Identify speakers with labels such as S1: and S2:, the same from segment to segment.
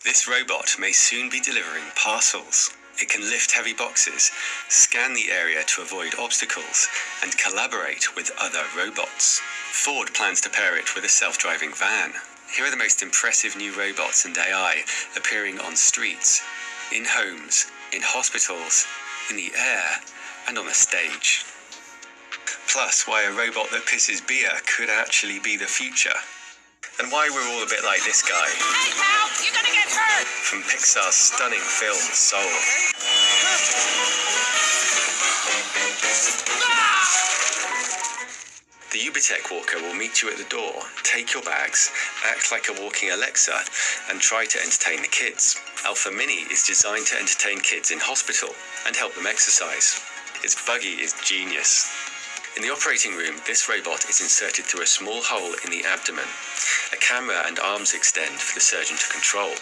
S1: This robot may soon be delivering parcels. It can lift heavy boxes, scan the area to avoid obstacles, and collaborate with other robots. Ford plans to pair it with a self-driving van. Here are the most impressive new robots and AI appearing on streets, in homes, in hospitals, in the air, and on a stage. Plus, why a robot that pisses beer could actually be the future. And why we're all a bit like this guy.
S2: Hey, pal, you're gonna get hurt!
S1: From Pixar's stunning film, Soul. The Ubitech Walker will meet you at the door, take your bags, act like a walking Alexa, and try to entertain the kids. Alpha Mini is designed to entertain kids in hospital and help them exercise. Its buggy is genius. In the operating room, this robot is inserted through a small hole in the abdomen. A camera and arms extend for the surgeon to control.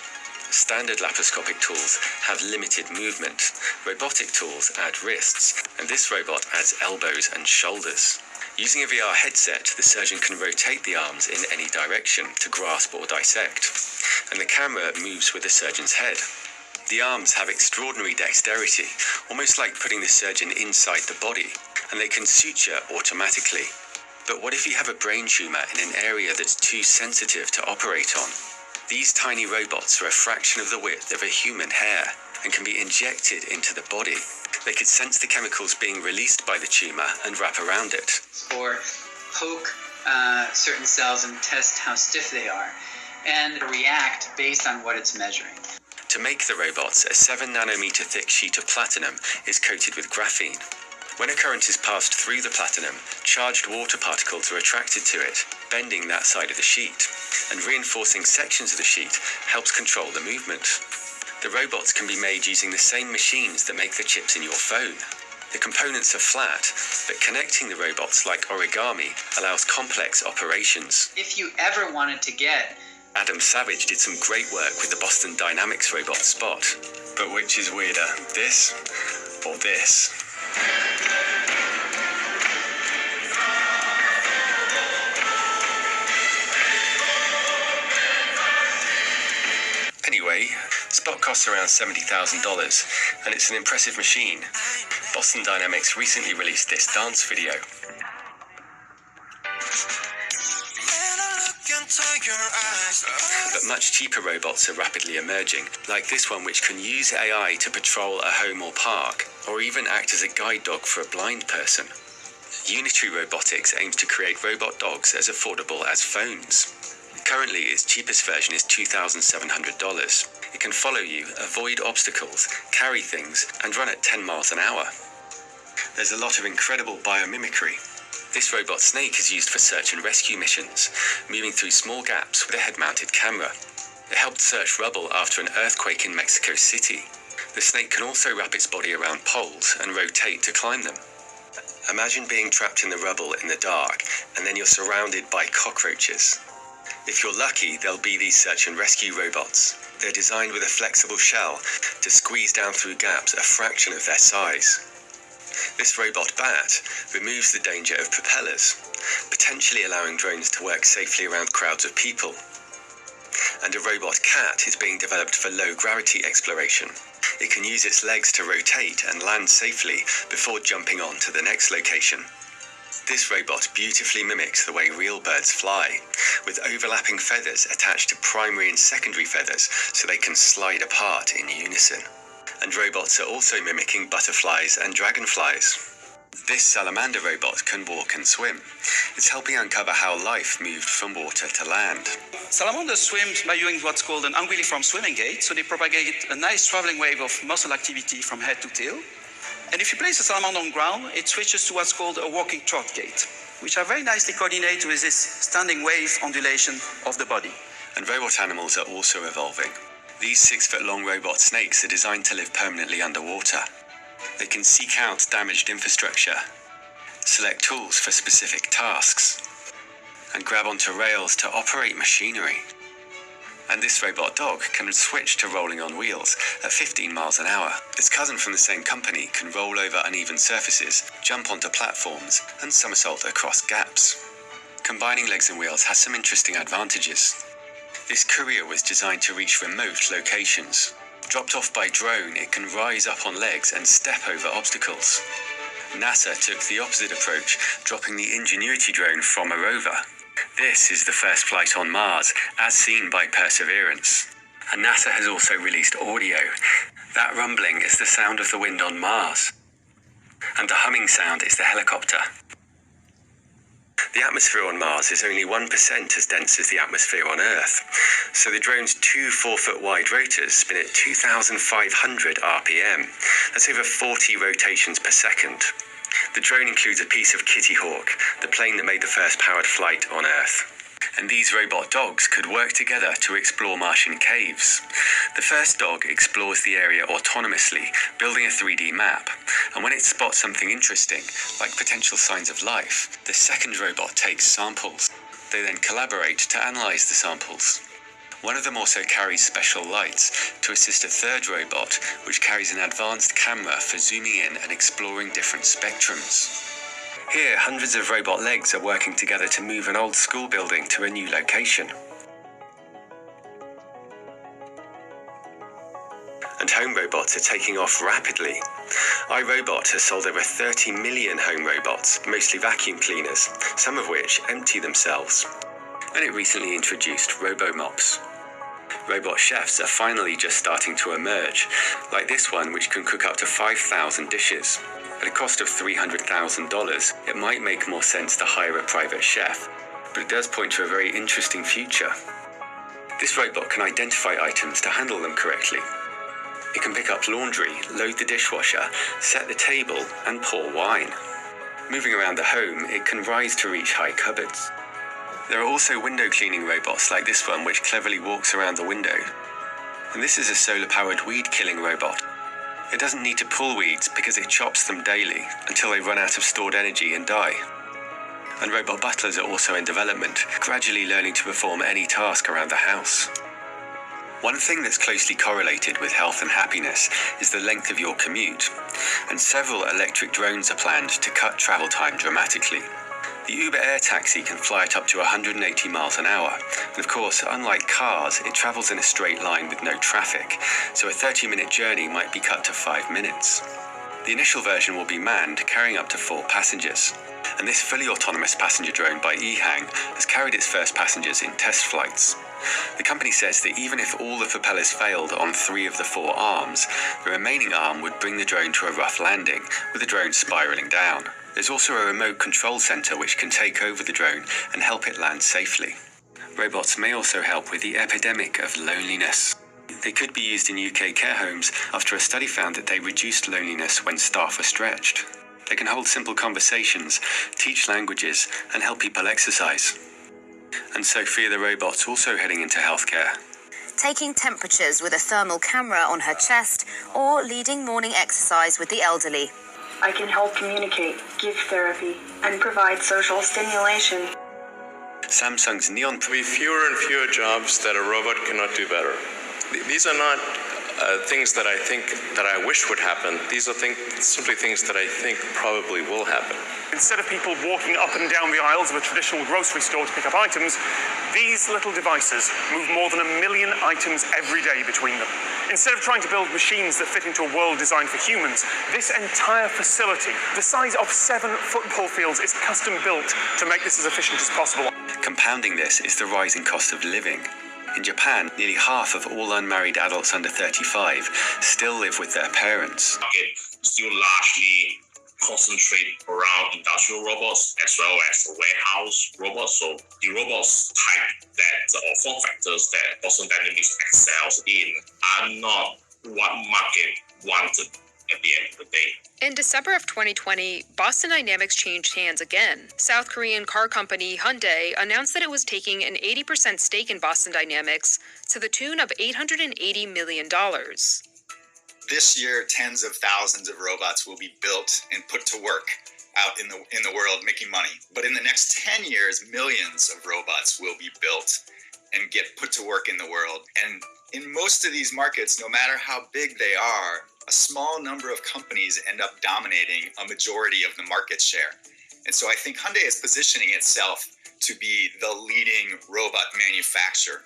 S1: Standard laparoscopic tools have limited movement. Robotic tools add wrists, and this robot adds elbows and shoulders. Using a VR headset, the surgeon can rotate the arms in any direction to grasp or dissect, and the camera moves with the surgeon's head. The arms have extraordinary dexterity, almost like putting the surgeon inside the body, and they can suture automatically. But what if you have a brain tumor in an area that's too sensitive to operate on? These tiny robots are a fraction of the width of a human hair and can be injected into the body. They could sense the chemicals being released by the tumor and wrap around it.
S3: Or poke certain cells and test how stiff they are, and react based on what it's measuring.
S1: To make the robots, a 7 nanometer thick sheet of platinum is coated with graphene. When a current is passed through the platinum, charged water particles are attracted to it, bending that side of the sheet, and reinforcing sections of the sheet helps control the movement. The robots can be made using the same machines that make the chips in your phone. The components are flat, but connecting the robots like origami allows complex operations.
S3: If you ever wanted to get...
S1: Adam Savage did some great work with the Boston Dynamics robot Spot. But which is weirder, this or this? Anyway, Spot costs around $70,000, and it's an impressive machine. Boston Dynamics recently released this dance video. But much cheaper robots are rapidly emerging, like this one which can use AI to patrol a home or park, or even act as a guide dog for a blind person. Unitary Robotics aims to create robot dogs as affordable as phones. Currently, its cheapest version is $2,700. It can follow you, avoid obstacles, carry things, and run at 10 miles an hour. There's a lot of incredible biomimicry. This robot snake is used for search and rescue missions, moving through small gaps with a head-mounted camera. It helped search rubble after an earthquake in Mexico City. The snake can also wrap its body around poles and rotate to climb them. Imagine being trapped in the rubble in the dark, and then you're surrounded by cockroaches. If you're lucky, there'll be these search and rescue robots. They're designed with a flexible shell to squeeze down through gaps a fraction of their size. This robot bat removes the danger of propellers, potentially allowing drones to work safely around crowds of people. And a robot cat is being developed for low-gravity exploration. It can use its legs to rotate and land safely before jumping on to the next location. This robot beautifully mimics the way real birds fly, with overlapping feathers attached to primary and secondary feathers so they can slide apart in unison. And robots are also mimicking butterflies and dragonflies. This salamander robot can walk and swim. It's helping uncover how life moved from water to land.
S4: Salamanders swim by using what's called an anguilliform swimming gait, so they propagate a nice traveling wave of muscle activity from head to tail. And if you place a salamander on ground, it switches to what's called a walking trot gait, which are very nicely coordinated with this standing wave ondulation of the body.
S1: And robot animals are also evolving. These 6-foot-long robot snakes are designed to live permanently underwater. They can seek out damaged infrastructure, select tools for specific tasks, and grab onto rails to operate machinery. And this robot dog can switch to rolling on wheels at 15 miles an hour. Its cousin from the same company can roll over uneven surfaces, jump onto platforms, and somersault across gaps. Combining legs and wheels has some interesting advantages. This courier was designed to reach remote locations. Dropped off by drone, it can rise up on legs and step over obstacles. NASA took the opposite approach, dropping the Ingenuity drone from a rover. This is the first flight on Mars, as seen by Perseverance. And NASA has also released audio. That rumbling is the sound of the wind on Mars. And the humming sound is the helicopter. The atmosphere on Mars is only 1% as dense as the atmosphere on Earth, so the drone's two 4-foot wide rotors spin at 2,500 RPM. That's over 40 rotations per second. The drone includes a piece of Kitty Hawk, the plane that made the first powered flight on Earth. And these robot dogs could work together to explore Martian caves. The first dog explores the area autonomously, building a 3D map. And when it spots something interesting, like potential signs of life, the second robot takes samples. They then collaborate to analyze the samples. One of them also carries special lights to assist a third robot, which carries an advanced camera for zooming in and exploring different spectrums. Here, hundreds of robot legs are working together to move an old school building to a new location. And home robots are taking off rapidly. iRobot has sold over 30 million home robots, mostly vacuum cleaners, some of which empty themselves. And it recently introduced robo-mops. Robot chefs are finally just starting to emerge, like this one which can cook up to 5,000 dishes. At a cost of $300,000, it might make more sense to hire a private chef, but it does point to a very interesting future. This robot can identify items to handle them correctly. It can pick up laundry, load the dishwasher, set the table, and pour wine. Moving around the home, it can rise to reach high cupboards. There are also window cleaning robots like this one which cleverly walks around the window. And this is a solar-powered weed-killing robot. It doesn't need to pull weeds because it chops them daily until they run out of stored energy and die. And robot butlers are also in development, gradually learning to perform any task around the house. One thing that's closely correlated with health and happiness is the length of your commute, and several electric drones are planned to cut travel time dramatically. The Uber Air taxi can fly at up to 180 miles an hour, and of course, unlike cars, it travels in a straight line with no traffic, so a 30-minute journey might be cut to 5 minutes. The initial version will be manned, carrying up to 4 passengers, and this fully autonomous passenger drone by EHang has carried its first passengers in test flights. The company says that even if all the propellers failed on 3 of the 4 arms, the remaining arm would bring the drone to a rough landing, with the drone spiraling down. There's also a remote control center which can take over the drone and help it land safely. Robots may also help with the epidemic of loneliness. They could be used in UK care homes after a study found that they reduced loneliness when staff were stretched. They can hold simple conversations, teach languages, and help people exercise. And Sophia the robot's also heading into healthcare.
S5: Taking temperatures with a thermal camera on her chest, or leading morning exercise with the elderly.
S6: I can help communicate, give therapy, and provide social stimulation.
S1: Samsung's Neon
S7: With fewer and fewer jobs that a robot cannot do better. These are not things that I think that I wish would happen. These are simply things that I think probably will happen.
S8: Instead of people walking up and down the aisles of a traditional grocery store to pick up items, these little devices move more than 1 million items every day between them. Instead of trying to build machines that fit into a world designed for humans, this entire facility, the size of 7 football fields, is custom built to make this as efficient as possible.
S1: Compounding this is the rising cost of living. In Japan, nearly half of all unmarried adults under 35 still live with their parents.
S9: Still largely concentrate around industrial robots as well as warehouse robots. So the robots type that or form factors that Boston Dynamics excels in are not what market wanted at the end of the day.
S10: In December of 2020, Boston Dynamics changed hands again. South Korean car company Hyundai announced that it was taking an 80% stake in Boston Dynamics to the tune of $880 million.
S11: This year, tens of thousands of robots will be built and put to work out in the world making money. But in the next 10 years, millions of robots will be built and get put to work in the world. And in most of these markets, no matter how big they are, a small number of companies end up dominating a majority of the market share. And so I think Hyundai is positioning itself to be the leading robot manufacturer.